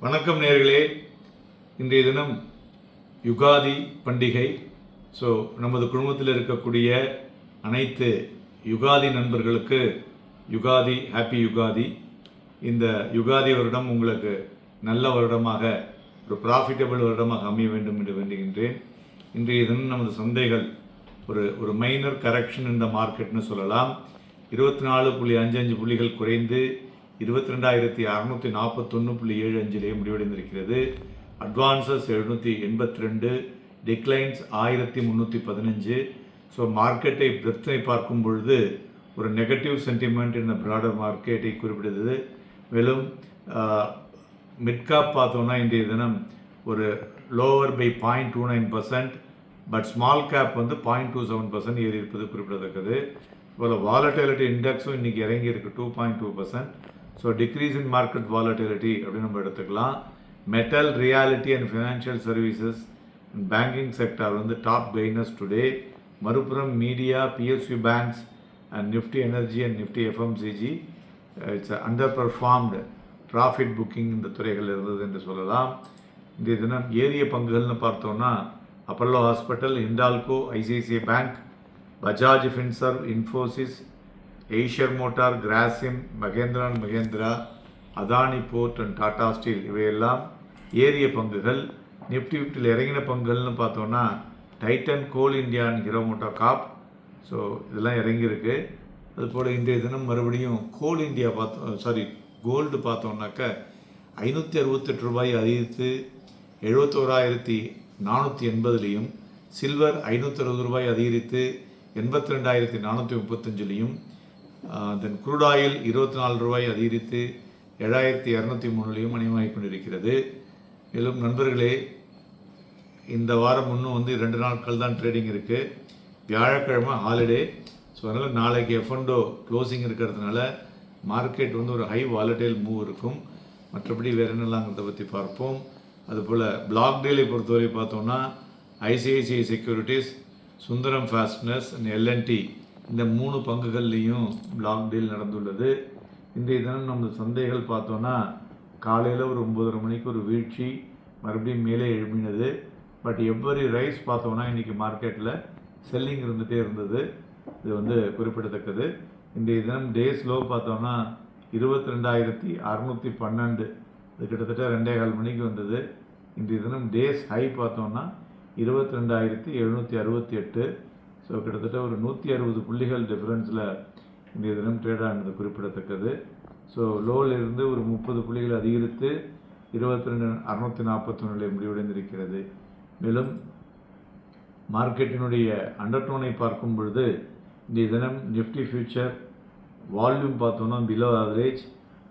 வணக்கம் நேயர்களே. இன்றைய தினம் யுகாதி பண்டிகை. ஸோ நமது குடும்பத்தில் இருக்கக்கூடிய அனைத்து யுகாதி நண்பர்களுக்கு யுகாதி, ஹாப்பி யுகாதி. இந்த யுகாதி வருடம் உங்களுக்கு நல்ல வருடமாக, ஒரு ப்ராஃபிட்டபிள் வருடமாக அமைய வேண்டும் என்று வேண்டுகின்றேன். இன்றைய தினம் நமது சந்தைகள் ஒரு மைனர் கரெக்ஷன் இந்த மார்க்கெட்னு சொல்லலாம். 24.55 புள்ளிகள் குறைந்து 22,641.75 முடிவடைந்திருக்கிறது. Advances 782, declines 1315. ஸோ மார்க்கெட்டை பிரச்சனை பார்க்கும் பொழுது ஒரு நெகட்டிவ் சென்டிமெண்ட் இந்த ப்ராடர் மார்க்கெட்டை குறிப்பிடுது. மேலும் மிட்காப் பார்த்தோன்னா இன்றைய தினம் ஒரு lower by 0.29%, but small cap 0.27% ஏறி இருப்பது குறிப்பிடத்தக்கது. போல் வாலட்டிலிட்டி இண்டெக்ஸும் இன்றைக்கி இறங்கி இருக்குது 2.2%. So decrease in market volatility அப்படின்னு நம்ம எடுத்துக்கலாம். Metal, reality and financial services and banking sector top gainers today. மறுபுறம் media, PSU banks and Nifty energy and Nifty FMCG it's underperformed profit booking இந்த துறைகள் இருந்தது என்று சொல்லலாம். இந்த தினம் ஏரிய பங்குகள்னு பார்த்தோன்னா Apollo hospital, Hindalco, ICICI bank, Bajaj Finserv, Infosys, Eicher motor, Grasim, Mahindra and Mahindra, Adani port and Tata steel இவையெல்லாம் ஏரிய பங்குகள். நிஃப்டி 50 இறங்கின பங்குகள்னு பார்த்தோன்னா Titan, coal India and Hero MotoCorp. So இதெல்லாம் இறங்கியிருக்கு. அதுபோல் இன்றைய தினம் மறுபடியும் கோல் இந்தியா கோல்டு பார்த்தோம்னாக்க 568 ரூபாய் அதிகரித்து 71,480லையும், சில்வர் 560 ரூபாய் அதிகரித்து 82,435லையும், தென் க்ரூட் ஆயில் 24 ரூபாய் அதிகரித்து 7,203லையும் அநியமாகிக் கொண்டிருக்கிறது. மேலும் நண்பர்களே, இந்த வாரம் இன்னும் 2 நாட்கள் தான் ட்ரேடிங் இருக்குது. வியாழக்கிழமை ஹாலிடே. ஸோ அதனால் நாளைக்கு எஃப்என்டோ க்ளோசிங் இருக்கிறதுனால மார்க்கெட் ஒரு ஹை வாலட்டைல் மூவ் இருக்கும். மற்றபடி வேறு என்னெல்லாங்கிறத பற்றி பார்ப்போம். அதுபோல் பிளாக் டீலை பொறுத்தவரை பார்த்தோன்னா ICICI securities, Sundaram fasteners and L&T இந்த 3 பங்குகள்லேயும் பிளாக் டீல் நடந்துள்ளது. இன்றைய தினம் நம்ம சந்தைகள் பார்த்தோன்னா காலையில் ஒரு 9:30 மணிக்கு ஒரு வீழ்ச்சி மறுபடியும் மேலே எழுப்பினது. பட் எவ்வரி ரைஸ் பார்த்தோன்னா இன்றைக்கி மார்க்கெட்டில் செல்லிங் இருந்துகிட்டே இருந்தது. இது குறிப்பிடத்தக்கது. இன்றைய தினம் டேஸ் லோ பார்த்தோன்னா 22,612, இது கிட்டத்தட்ட 2.25 மணிக்கு வந்தது. இன்றைய தினம் டேஸ் ஹை பார்த்தோன்னா 22,768. ஸோ கிட்டத்தட்ட ஒரு 160 புள்ளிகள் டிஃப்ரென்ஸில் இன்றைய தினம் ட்ரேட் ஆனது குறிப்பிடத்தக்கது. ஸோ லோவிலிருந்து ஒரு 30 புள்ளிகள் அதிகரித்து 22,641 முடிவடைந்திருக்கிறது. மேலும் மார்க்கெட்டினுடைய அண்டர்டோனை பார்க்கும் பொழுது இன்றைய தினம் நிஃப்டி ஃபியூச்சர் வால்யூம் பார்த்தோன்னா பிலோ ஆவரேஜ்.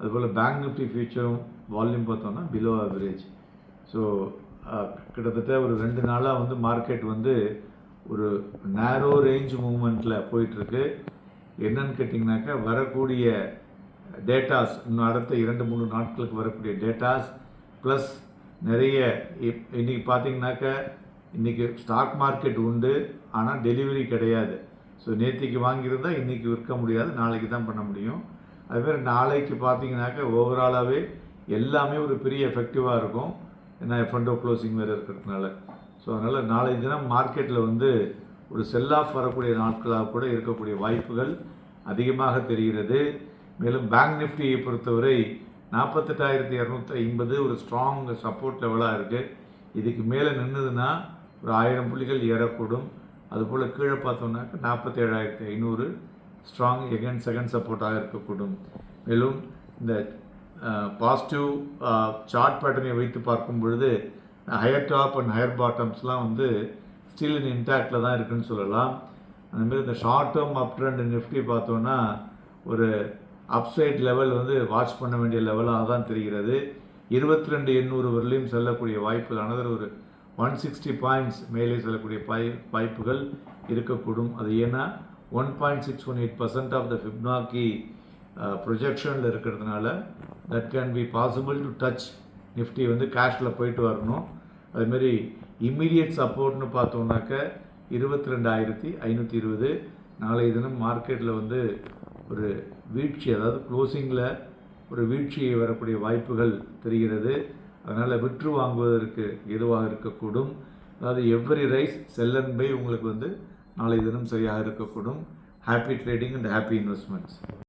அதுபோல் பேங்க் நிஃப்டி ஃபியூச்சரும் வால்யூம் பார்த்தோன்னா பிலோ ஆவரேஜ். ஸோ கிட்டத்தட்ட ஒரு 2 நாளாக மார்க்கெட் ஒரு நேரோ ரேஞ்ச் மூவ்மெண்ட்டில் போயிட்டுருக்கு. என்னன்னு கேட்டிங்கனாக்கா, வரக்கூடிய டேட்டாஸ், இன்னும் அடுத்த 2-3 நாட்களுக்கு வரக்கூடிய டேட்டாஸ் ப்ளஸ் நிறைய இன்றைக்கி பார்த்திங்கனாக்கா இன்றைக்கி ஸ்டாக் மார்க்கெட் உண்டு, ஆனால் டெலிவரி கிடையாது. ஸோ நேற்றுக்கு வாங்கியிருந்தால் இன்றைக்கி விற்க முடியாது, நாளைக்கு தான் பண்ண முடியும். அதுமாதிரி நாளைக்கு பார்த்திங்கனாக்கா ஓவராலாகவே எல்லாமே ஒரு பெரிய எஃபெக்டிவாக இருக்கும். ஏன்னா எஃப்என்டோ க்ளோசிங் வேறு இருக்கிறதுனால. ஸோ அதனால் நாளை தினம் மார்க்கெட்டில் ஒரு செல் ஆஃப் வரக்கூடிய நாட்களாக கூட இருக்கக்கூடிய வாய்ப்புகள் அதிகமாக தெரிகிறது. மேலும் பேங்க் நிஃப்டியை பொறுத்தவரை 48,250 ஒரு ஸ்ட்ராங் சப்போர்ட் லெவலாக இருக்குது. இதுக்கு மேலே நின்றுதுன்னா ஒரு 1000 புள்ளிகள் ஏறக்கூடும். அதுபோல் கீழே பார்த்தோம்னாக்க 47,500 ஸ்ட்ராங் எகன் செகண்ட் சப்போர்ட்டாக இருக்கக்கூடும். மேலும் இந்த பாசிட்டிவ் சார்ட் பேட்டர்னை வைத்து பார்க்கும் பொழுது ஹையர் டாப் அண்ட் ஹையர் பாட்டம்ஸ்லாம் ஸ்டில் இன் இன்டாக்டில் தான் இருக்குதுன்னு சொல்லலாம். அந்தமாரி இந்த short term up trend Nifty பார்த்தோன்னா ஒரு அப்சைட் லெவல் வாட்ச் பண்ண வேண்டிய லெவலாக தான் தெரிகிறது. 22,800 வரலையும் செல்லக்கூடிய வாய்ப்புகள், அனதர் ஒரு 160 பாயிண்ட்ஸ் மேலே செல்லக்கூடிய வாய்ப்புகள் இருக்கக்கூடும். அது ஏன்னா 1.618% ஆஃப் த ஃபிப்னாக்கி ப்ரொஜெக்ஷனில் இருக்கிறதுனால that can be possible to touch Nifty கேஷில் போயிட்டு வரணும். அதுமாரி இம்மீடியட் சப்போர்ட்னு பார்த்தோம்னாக்க 22,520. நாளைய தினம் மார்க்கெட்டில் ஒரு வீழ்ச்சி, அதாவது க்ளோசிங்கில் ஒரு வீழ்ச்சியை வரக்கூடிய வாய்ப்புகள் தெரிகிறது. அதனால் விற்று வாங்குவதற்கு எதுவாக இருக்கக்கூடும். அதாவது every rise sell and buy உங்களுக்கு வந்து நாளை தினம் சரியாக இருக்கக்கூடும். Happy trading and happy investments.